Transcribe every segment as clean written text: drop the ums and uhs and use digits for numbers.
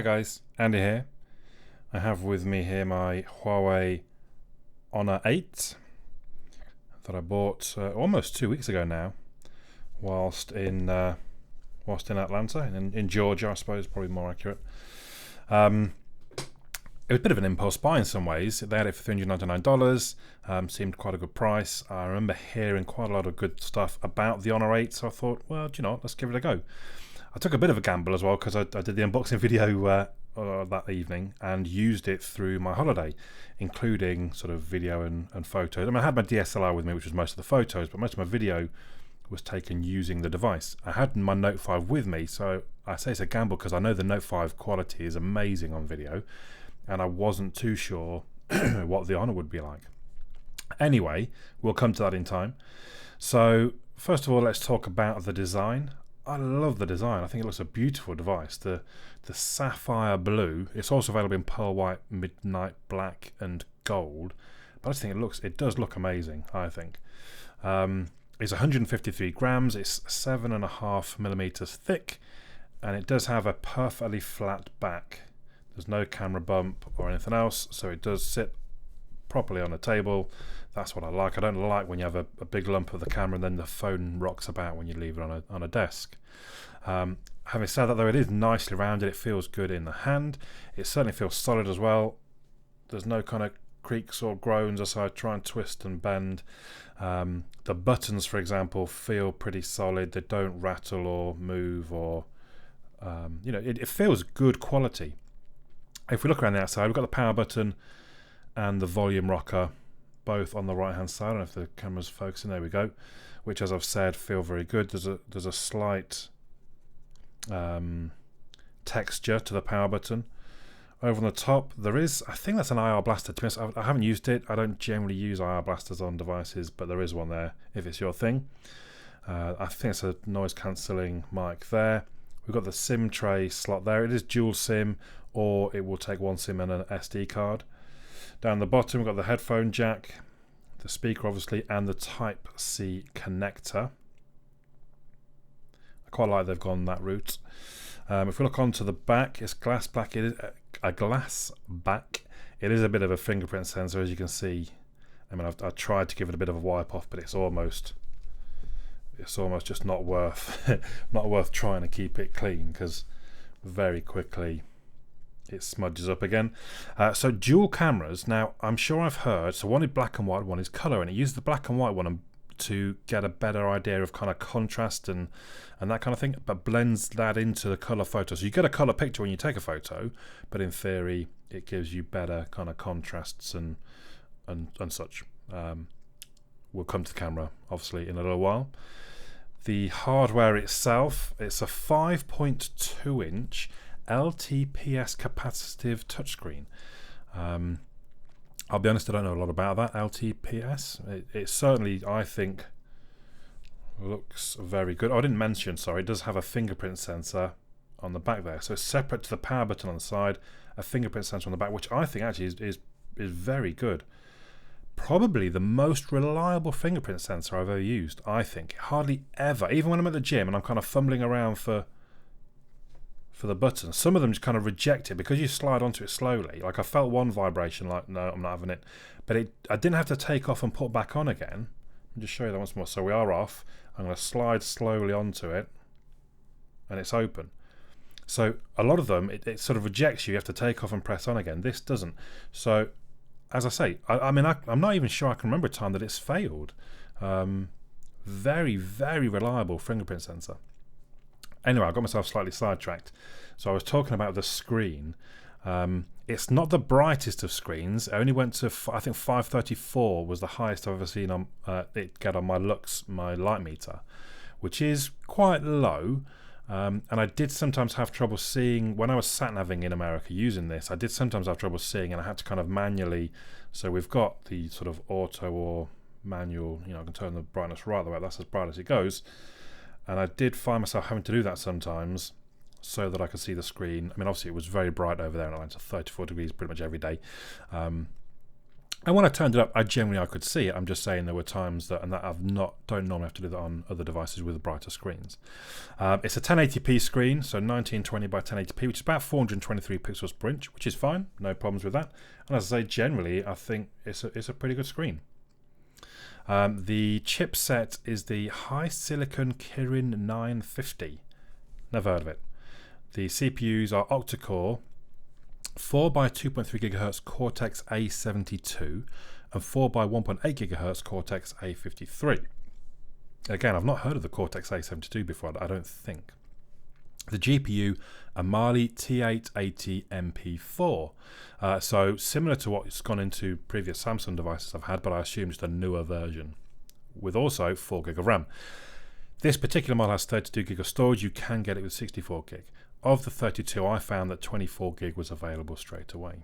Hi guys, Andy here. I have with me here my Huawei Honor 8 that I bought almost 2 weeks ago now, whilst in Atlanta, in Georgia, I suppose, probably more accurate. It was a bit of an impulse buy in some ways. They had it for $399, seemed quite a good price. I remember hearing quite a lot of good stuff about the Honor 8, so I thought, well, do you know what, let's give it a go. I took a bit of a gamble as well because I did the unboxing video that evening and used it through my holiday, including sort of video and photos. I mean, I had my DSLR with me, which was most of the photos, but most of my video was taken using the device. I had my Note 5 with me, so I say it's a gamble because I know the Note 5 quality is amazing on video, and I wasn't too sure what the Honor would be like. Anyway, we'll come to that in time. So first of all, let's talk about the design. I love the design. I think it looks a beautiful device. The sapphire blue. It's also available in pearl white, midnight black, and gold. But I just think it does look amazing. I think it's 153 grams. It's 7.5 millimeters thick, and it does have a perfectly flat back. There's no camera bump or anything else, so it does sit properly on a table. That's what I like. I don't like when you have a big lump of the camera and then the phone rocks about when you leave it on a desk. Having said that, though, it is nicely rounded. It feels good in the hand. It certainly feels solid as well. There's no kind of creaks or groans as I try and twist and bend. The buttons, for example, feel pretty solid. They don't rattle or move, or it feels good quality. If we look around the outside, we've got the power button and the volume rocker, both on the right hand side. I don't know if the camera's focusing. There we go. Which, as I've said, feel very good. There's a slight texture to the power button. Over on the top, there is, I think that's an IR blaster. To be honest, I haven't used it. I don't generally use IR blasters on devices, but there is one there if it's your thing. I think it's a noise cancelling mic there. We've got the SIM tray slot there. It is dual SIM, or it will take one SIM and an SD card. Down the bottom, we've got the headphone jack, the speaker obviously, and the Type-C connector. I quite like they've gone that route. If we look onto the back, it's glass back. It is a glass back. It is a bit of a fingerprint sensor, as you can see. I mean, I've tried to give it a bit of a wipe off, but it's almost just not worth trying to keep it clean, because very quickly it smudges up again. So dual cameras. Now, I'm sure I've heard, so one is black and white, one is color, and it uses the black and white one to get a better idea of kind of contrast and that kind of thing, but blends that into the color photo. So you get a color picture when you take a photo, but in theory it gives you better kind of contrasts and such. We'll come to the camera obviously in a little while. The hardware itself, it's a 5.2 inch LTPS capacitive touchscreen. I'll be honest, I don't know a lot about that LTPS. It certainly, I think, looks very good. Oh, I didn't mention, sorry, it does have a fingerprint sensor on the back there. So it's separate to the power button on the side, a fingerprint sensor on the back, which I think actually is very good. Probably the most reliable fingerprint sensor I've ever used, I think. Hardly ever, even when I'm at the gym and I'm kind of fumbling around for the buttons, some of them just kind of reject it because you slide onto it slowly. Like, I felt one vibration, like, no, I'm not having it. But I didn't have to take off and put back on again. I'll just show you that once more. So we are off. I'm going to slide slowly onto it, and it's open. So a lot of them, it sort of rejects you. You have to take off and press on again. This doesn't. So, as I say, I'm not even sure I can remember a time that it's failed. Very, very reliable fingerprint sensor. Anyway, I got myself slightly sidetracked. So I was talking about the screen. It's not the brightest of screens. I only went to, I think 534 was the highest I've ever seen on it get on my light meter, which is quite low. And I did sometimes have trouble seeing, when I was sat-naving in America using this, I did sometimes have trouble seeing, and I had to kind of manually, so we've got the sort of auto or manual, I can turn the brightness right the way, that's as bright as it goes. And I did find myself having to do that sometimes so that I could see the screen. I mean, obviously it was very bright over there in Atlanta, 34 degrees pretty much every day. And when I turned it up, I could see it. I'm just saying there were times that, and that don't normally have to do that on other devices with brighter screens. It's a 1080p screen, so 1920 by 1080p, which is about 423 pixels per inch, which is fine, no problems with that. And as I say, generally, I think it's a pretty good screen. The chipset is the HiSilicon Kirin 950. Never heard of it. The CPUs are octa-core, 4 by 2.3 GHz Cortex A72 and 4 by 1.8 GHz Cortex A53. Again, I've not heard of the Cortex A72 before, I don't think. The GPU, a Mali T880 MP4. So similar to what's gone into previous Samsung devices I've had, but I assume just a newer version, with also 4 gig of RAM. This particular model has 32 gig of storage. You can get it with 64 gig. Of the 32, I found that 24 gig was available straight away.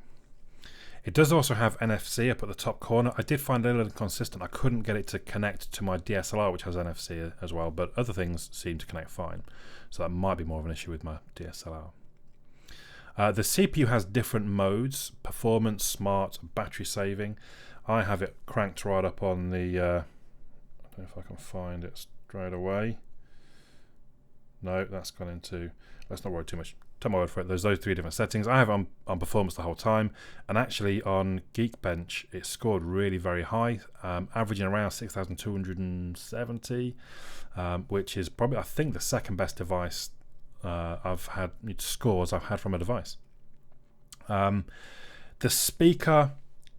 It does also have NFC up at the top corner. I did find it a little inconsistent. I couldn't get it to connect to my DSLR, which has NFC as well, but other things seem to connect fine. So that might be more of an issue with my DSLR. The CPU has different modes: performance, smart, battery saving. I have it cranked right up on the... I don't know if I can find it straight away. No, that's gone into... Let's not worry too much. Take my word for it. There's those three different settings. I have it on performance the whole time, and actually on Geekbench it scored really very high, averaging around 6,270, which is probably, I think, the second best device scores I've had from a device. The speaker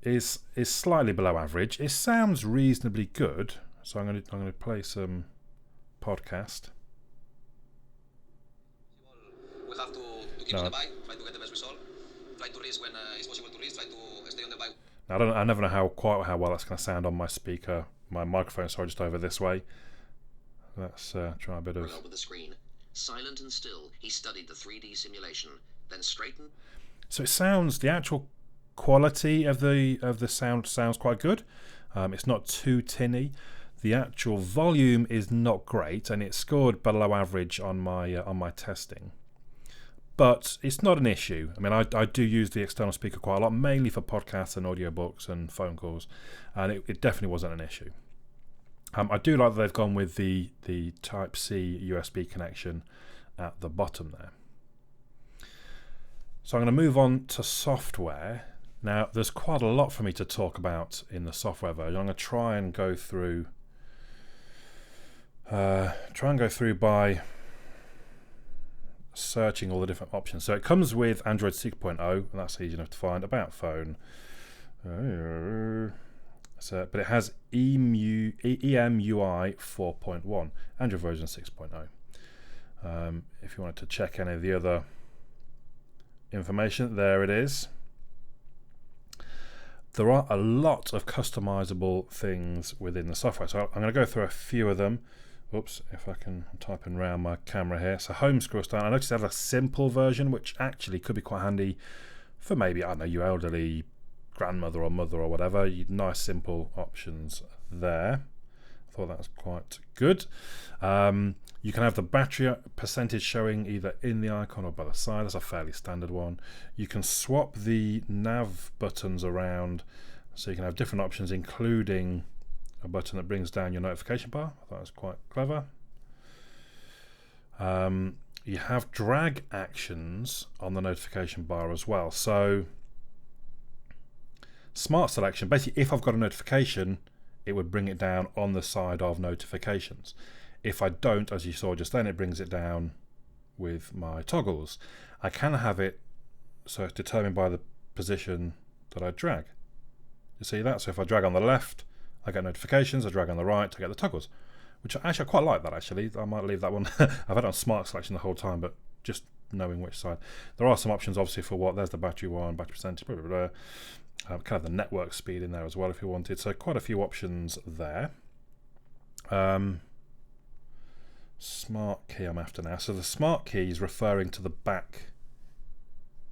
is slightly below average. It sounds reasonably good, so I'm going to play some podcast. We have to keep on the bike, try to get the best result, try to race when it's possible to race, try to stay on the bike. Now, I never know quite how well that's going to sound on my speaker, my microphone, sorry, just over this way. Let's try a bit of... Over the screen. Silent and still, he studied the 3D simulation, then straightened. So it sounds, the actual quality of the sound sounds quite good. It's not too tinny. The actual volume is not great, and it scored below average on my testing. But it's not an issue. I mean, I do use the external speaker quite a lot, mainly for podcasts and audiobooks and phone calls, and it definitely wasn't an issue. I do like that they've gone with the Type-C USB connection at the bottom there. So I'm going to move on to software. Now, there's quite a lot for me to talk about in the software version. I'm going to try and go through by searching all the different options. So it comes with Android 6.0, and that's easy enough to find. About phone. But it has EMUI 4.1, Android version 6.0. If you wanted to check any of the other information, there it is. There are a lot of customizable things within the software, so I'm going to go through a few of them. Oops, if I can type in around my camera here. So home scroll style. I noticed they have a simple version, which actually could be quite handy for maybe, I don't know, your elderly grandmother or mother or whatever. Nice simple options there. I thought that was quite good. You can have the battery percentage showing either in the icon or by the side. That's a fairly standard one. You can swap the nav buttons around, so you can have different options, including a button that brings down your notification bar. I thought that was quite clever. You have drag actions on the notification bar as well. So smart selection, basically if I've got a notification, it would bring it down on the side of notifications. If I don't, as you saw just then, it brings it down with my toggles. I can have it so it's determined by the position that I drag. You see that? So if I drag on the left, I get notifications. I drag on the right, I get the toggles, which actually I quite like that actually. I might leave that one. I've had it on smart selection the whole time, but just knowing which side. There are some options obviously for what, there's the battery one, battery percentage, blah, blah, blah. Kind of the network speed in there as well if you wanted. So quite a few options there. Smart key I'm after now. So the smart key is referring to the back,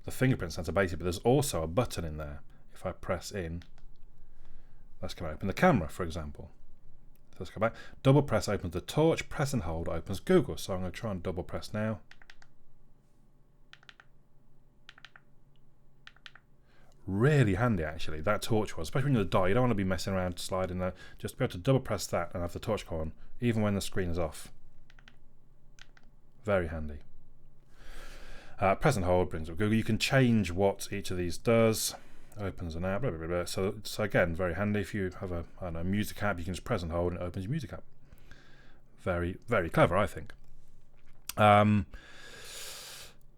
the fingerprint sensor basically, but there's also a button in there. If I press in, that's going to open the camera, for example. So let's go back. Double press opens the torch, press and hold opens Google. So I'm going to try and double press now. really handy actually, that torch was, especially when you're in the dark. You don't want to be messing around sliding there. Just be able to double press that and have the torch go on, even when the screen is off. Very handy. Press and hold brings up Google. You can change what each of these does. Opens an app, blah, blah, blah. So again, very handy. If you have a, I don't know, music app, you can just press and hold and it opens your music app. Very, very clever, I think.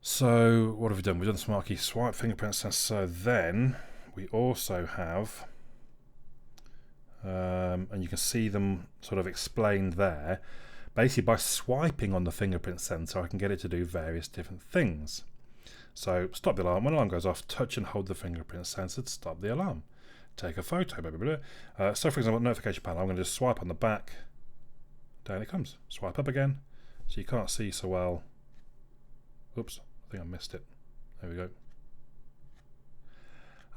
So what have we done? We've done the smart key swipe, fingerprint sensor. Then we also have, and you can see them sort of explained there. Basically, by swiping on the fingerprint sensor, I can get it to do various different things. So stop the alarm. When the alarm goes off, touch and hold the fingerprint sensor to stop the alarm. Take a photo. Blah, blah, blah. So for example, notification panel, I'm going to just swipe on the back. Down it comes. Swipe up again. So you can't see so well. Oops, I think I missed it. There we go.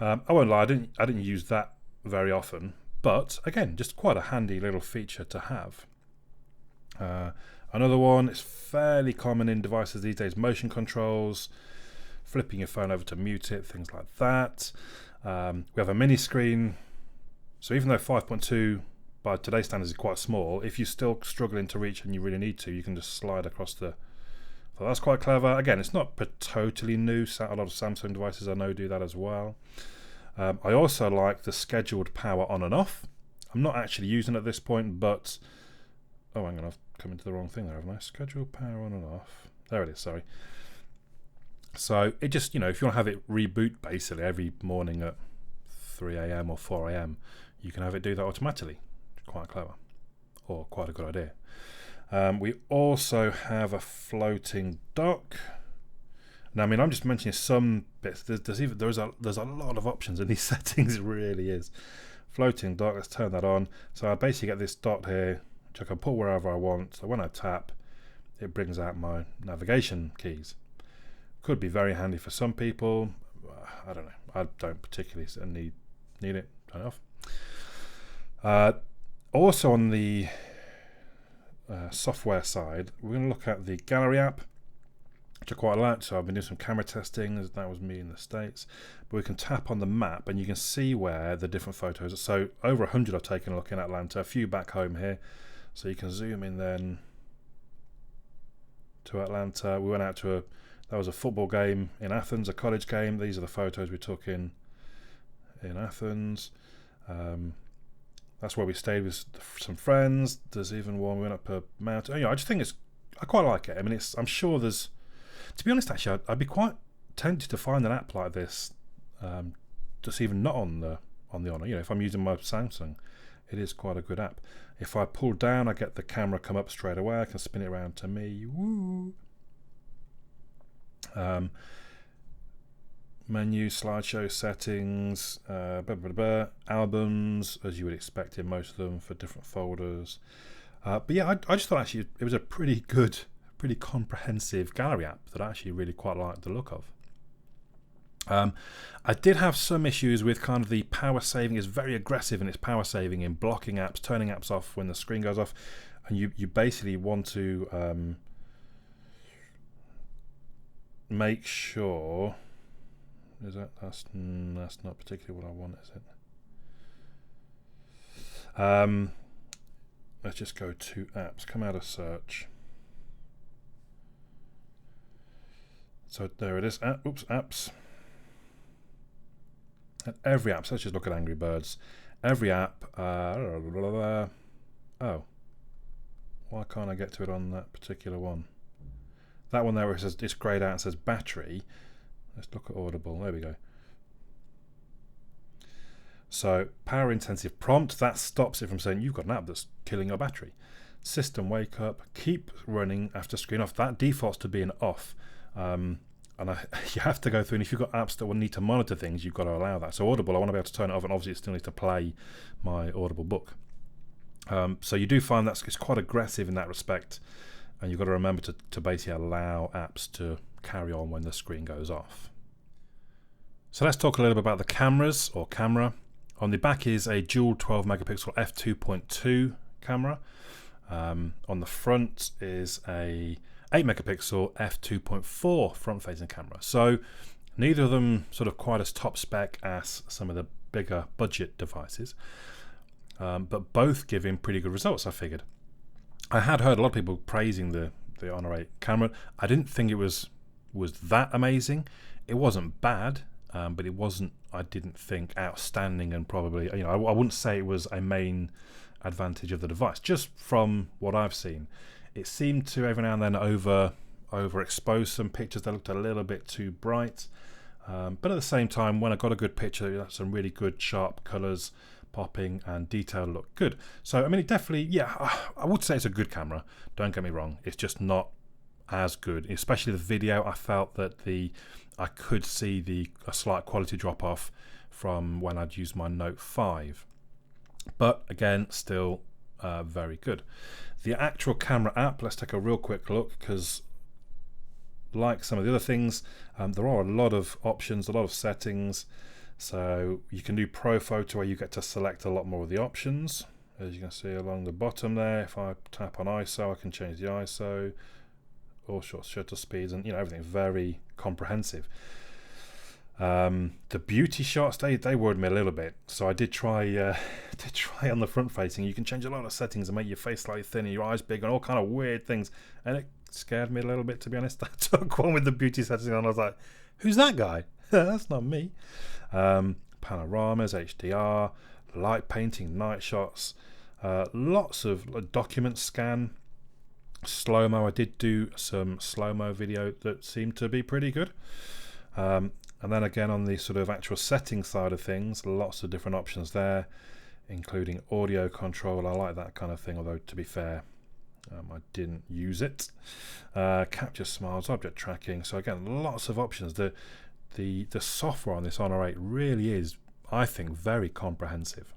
I won't lie, I didn't use that very often, but again, just quite a handy little feature to have. Another one, it's fairly common in devices these days, motion controls, flipping your phone over to mute it, things like that. We have a mini screen, so even though 5.2 by today's standards is quite small, if you're still struggling to reach and you really need to, you can just slide across the... So that's quite clever. Again, it's not totally new. A lot of Samsung devices I know do that as well. I also like the scheduled power on and off. I'm not actually using it at this point, but... Oh, hang on, I've come into the wrong thing there, haven't I? Scheduled power on and off. There it is, sorry. So it just, if you want to have it reboot basically every morning at 3 a.m. or 4 a.m., you can have it do that automatically. Quite clever. Or quite a good idea. We also have a floating dock. Now, I mean, I'm just mentioning some bits. There's a lot of options in these settings. It really is. Floating dock. Let's turn that on. So I basically get this dot here, which I can put wherever I want. So when I tap, it brings out my navigation keys. Could be very handy for some people. I don't know. I don't particularly need it. Turn it off. Also on the software side, we're going to look at the gallery app, which I quite like. So I've been doing some camera testing. That was me in the States. But we can tap on the map and you can see where the different photos are. So over 100 I've taken a look in Atlanta, a few back home here. So you can zoom in then to Atlanta. We went out to that was a football game in Athens, a college game. These are the photos we took in Athens. That's where we stayed with some friends. There's even one we went up a mountain. I just think I quite like it. I mean, I'm sure there's, to be honest, actually, I'd be quite tempted to find an app like this, just even not on the Honor. If I'm using my Samsung, it is quite a good app. If I pull down, I get the camera come up straight away. I can spin it around to me. Woo! Menu, slideshow settings, albums, as you would expect in most of them, for different folders. But yeah, I just thought actually it was a pretty good, pretty comprehensive gallery app that I actually really quite liked the look of. I did have some issues with kind of the power saving. It's very aggressive in its power saving in blocking apps, turning apps off when the screen goes off, and you basically want to make sure. That's not particularly what I want, is it? Let's just go to apps. Come out of search. So there it is. Apps. And every app. So let's just look at Angry Birds. Every app. Oh, why can't I get to it on that particular one? That one there where it says it's grayed out and says battery. Let's look at Audible. There we go. So power intensive prompt, that stops it from saying you've got an app that's killing your battery. System wake up, keep running after screen off. That defaults to being off. And you have to go through, and if you've got apps that will need to monitor things, you've got to allow that. So Audible, I want to be able to turn it off, and obviously it still needs to play my Audible book. So you do find that it's quite aggressive in that respect, and you've got to remember to basically allow apps to carry on when the screen goes off. So let's talk a little bit about the cameras, or camera. On the back is a dual 12 megapixel f2.2 camera. On the front is a 8 megapixel f2.4 front facing camera. So Neither of them sort of quite as top spec as some of the bigger budget devices, but both giving pretty good results, I figured. I had heard a lot of people praising the Honor 8 camera. I didn't think it was that amazing. It wasn't bad, but it wasn't, I didn't think, outstanding, and probably, I wouldn't say it was a main advantage of the device. Just from what I've seen, it seemed to every now and then overexpose some pictures that looked a little bit too bright. But at the same time, when I got a good picture, some really good sharp colours popping and detail looked good. So I mean, it definitely, I would say it's a good camera, don't get me wrong. It's just not as good, especially the video. I felt that I could see a slight quality drop off from when I'd used my Note 5, but again, still very good. The actual camera app, let's take a real quick look, because like some of the other things, there are a lot of options, a lot of settings. So you can do Pro Photo, where you get to select a lot more of the options. As you can see along the bottom there, if I tap on ISO, I can change the ISO, all short shutter speeds, and everything very comprehensive. The beauty shots, they worried me a little bit. So I did try on the front facing. You can change a lot of settings and make your face slightly thinner, your eyes big, and all kind of weird things. And it scared me a little bit, to be honest. I took one with the beauty settings on, and I was like, who's that guy? That's not me. Panoramas, HDR, light painting, night shots, lots of document scan, slow-mo. I did do some slow-mo video that seemed to be pretty good. And then again, on the sort of actual setting side of things, lots of different options there, including audio control. I like that kind of thing, although to be fair, I didn't use it. Capture smiles, object tracking. So again, lots of options. The software on this Honor 8 really is, I think, very comprehensive.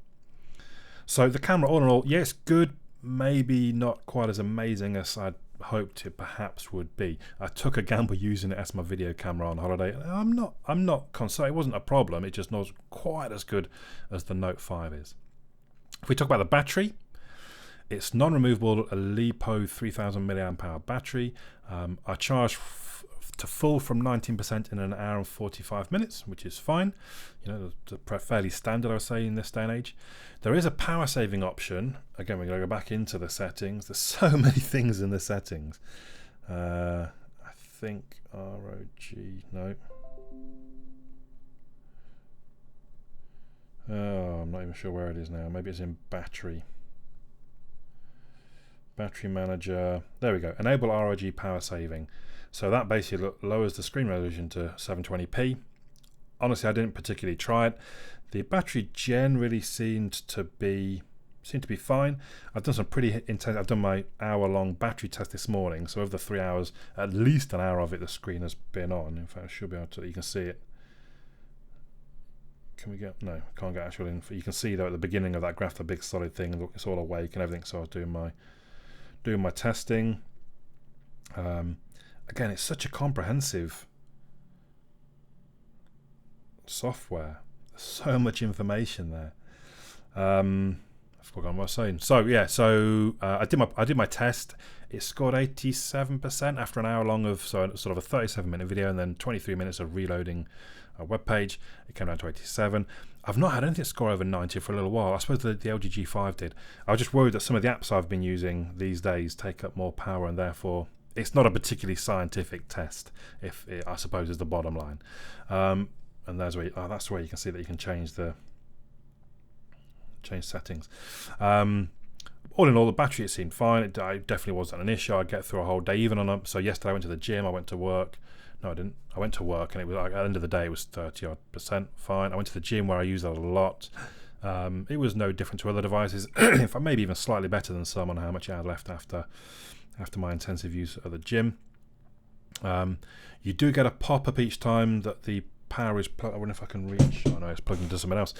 So the camera, all in all, yes, good, maybe not quite as amazing as I'd hoped it perhaps would be. I took a gamble using it as my video camera on holiday. I'm not concerned. It wasn't a problem. It just not quite as good as the Note 5 is. If we talk about the battery, it's non-removable, a LiPo 3000 milliamp hour battery. I charged to full from 19% in 1 hour and 45 minutes, which is fine. Fairly standard, I would say, in this day and age. There is a power saving option. Again, we're going to go back into the settings. There's so many things in the settings. I think ROG, no. Oh, I'm not even sure where it is now. Maybe it's in battery. Battery manager. There we go. Enable ROG power saving. So that basically lowers the screen resolution to 720p. Honestly, I didn't particularly try it. The battery generally seemed to be fine. I've done some pretty intense. I've done my hour-long battery test this morning. So over the 3 hours, at least an hour of it, the screen has been on. In fact, I should be able to. You can see it. Can we get? No, can't get actual info. You can see though at the beginning of that graph, the big solid thing. Look, it's all awake and everything. So I was doing my testing. Again, it's such a comprehensive software. There's so much information there. I forgot what I was saying. So yeah, I did my test. It scored 87% after an hour long of sort of a 37-minute video and then 23 minutes of reloading a web page. It came down to 87. I've not had anything score over 90 for a little while. I suppose the LG G5 did. I was just worried that some of the apps I've been using these days take up more power, and therefore it's not a particularly scientific test, I suppose is the bottom line. And that's where you can see that you can change settings. All in all, the battery, it seemed fine. It definitely wasn't an issue. I'd get through a whole day, even so yesterday I went to the gym, I went to work. No, I didn't. I went to work, and it was like, at the end of the day, it was 30% fine. I went to the gym, where I use that a lot. It was no different to other devices. In fact, maybe even slightly better than some on how much I had left after my intensive use at the gym. You do get a pop-up each time that the power is plugged. I wonder if I can reach. Oh no, it's plugged into something else.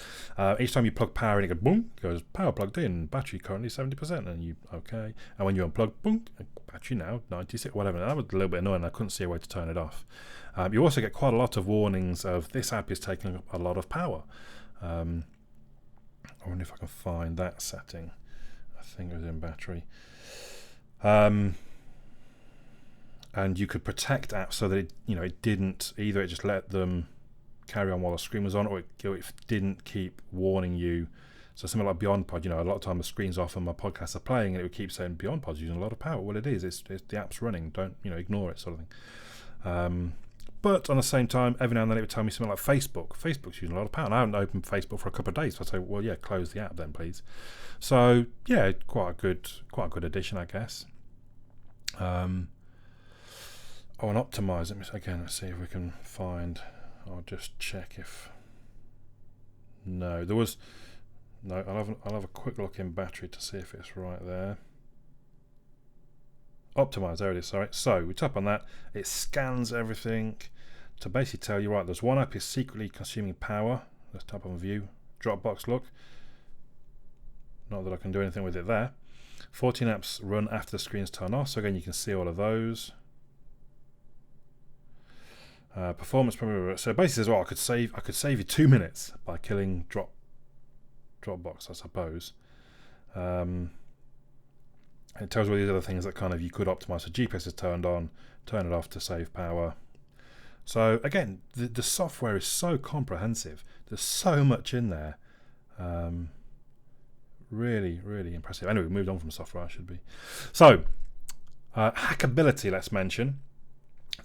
Each time you plug power in, it goes boom, goes power plugged in, battery currently 70%, and you okay. And when you unplug, boom, battery now 96, whatever. And that was a little bit annoying. I couldn't see a way to turn it off. You also get quite a lot of warnings of this app is taking up a lot of power. I wonder if I can find that setting. I think it was in battery. And you could protect apps so that it didn't either. It just let them carry on while the screen was on, or it didn't keep warning you. So something like Beyond Pod, a lot of time the screen's off and my podcasts are playing and it would keep saying Beyond Pod's using a lot of power. Well, it is. It's the app's running. Don't, ignore it, sort of thing. But on the same time, every now and then it would tell me something like Facebook's using a lot of power. And I haven't opened Facebook for a couple of days. So I'd say, well, yeah, close the app then, please. So yeah, quite a good addition, I guess. And optimize. Let's see if we can find. I'll just check if. No, there was. No, I'll have a quick look in battery to see if it's right there. Optimize, there it is. Sorry. So we tap on that. It scans everything to basically tell you, right, there's one app is secretly consuming power. Let's tap on view. Dropbox, look. Not that I can do anything with it there. 14 apps run after the screen's turned off. So again, you can see all of those. Performance primary. So basically as well, I could save you 2 minutes by killing Dropbox, I suppose. It tells you all these other things that kind of you could optimize. So GPS is turned on, turn it off to save power. So again, the software is so comprehensive. There's so much in there. Really, really impressive. Anyway, we moved on from software, I should be. So, hackability, let's mention.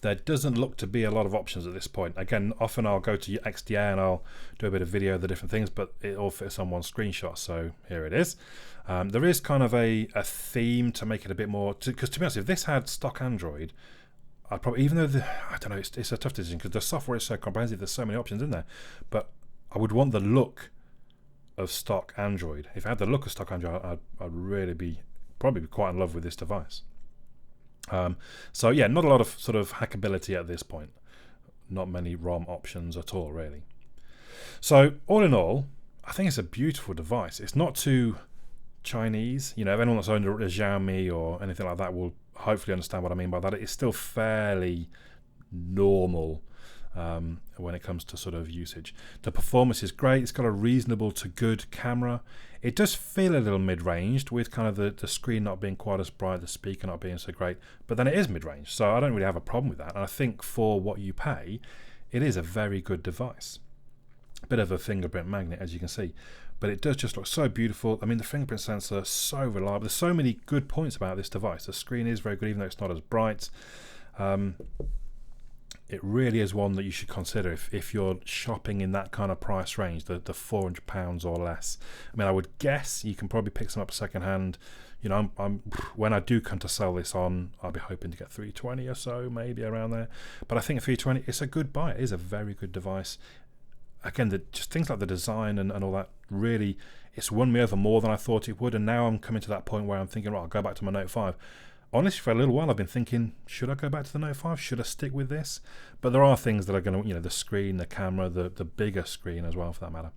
There doesn't look to be a lot of options at this point. Again, often I'll go to XDA and I'll do a bit of video of the different things, but it all fits on one screenshot. So here it is. There is kind of a theme to make it a bit more, because to be honest, if this had stock Android, I'd probably, even though I don't know, it's a tough decision because the software is so comprehensive, there's so many options in there, but I would want the look of stock Android. If I had the look of stock Android, I'd really probably be quite in love with this device. So yeah, not a lot of sort of hackability at this point. Not many ROM options at all, really. So all in all, I think it's a beautiful device. It's not too Chinese. If anyone that's owned a Xiaomi or anything like that will hopefully understand what I mean by that. It's still fairly normal when it comes to sort of usage. The performance is great. It's got a reasonable to good camera. It does feel a little mid-ranged with kind of the screen not being quite as bright, the speaker not being so great, but then it is mid-range, so I don't really have a problem with that. And I think for what you pay, it is a very good device. A bit of a fingerprint magnet, as you can see, but it does just look so beautiful. I mean, the fingerprint sensor is so reliable. There's so many good points about this device. The screen is very good, even though it's not as bright. It really is one that you should consider if you're shopping in that kind of price range, the £400 or less. I mean, I would guess you can probably pick some up secondhand. When I do come to sell this on, I'll be hoping to get 320 or so, maybe around there. But I think at 320, it's a good buy. It is a very good device. Again, just things like the design and all that, really, it's won me over more than I thought it would. And now I'm coming to that point where I'm thinking, right, I'll go back to my Note 5. Honestly, for a little while I've been thinking, should I go back to the Note 5? Should I stick with this? But there are things that are going to, the screen, the camera, the bigger screen as well, for that matter.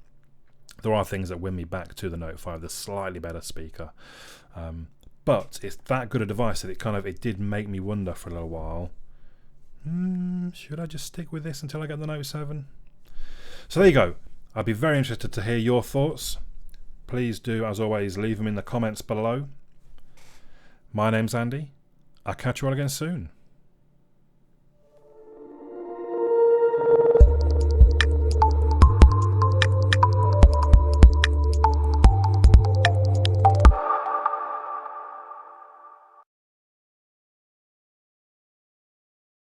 There are things that win me back to the Note 5, the slightly better speaker. But it's that good a device that it did make me wonder for a little while, should I just stick with this until I get the Note 7? So there you go. I'd be very interested to hear your thoughts. Please do, as always, leave them in the comments below. My name's Andy. I'll catch you all again soon.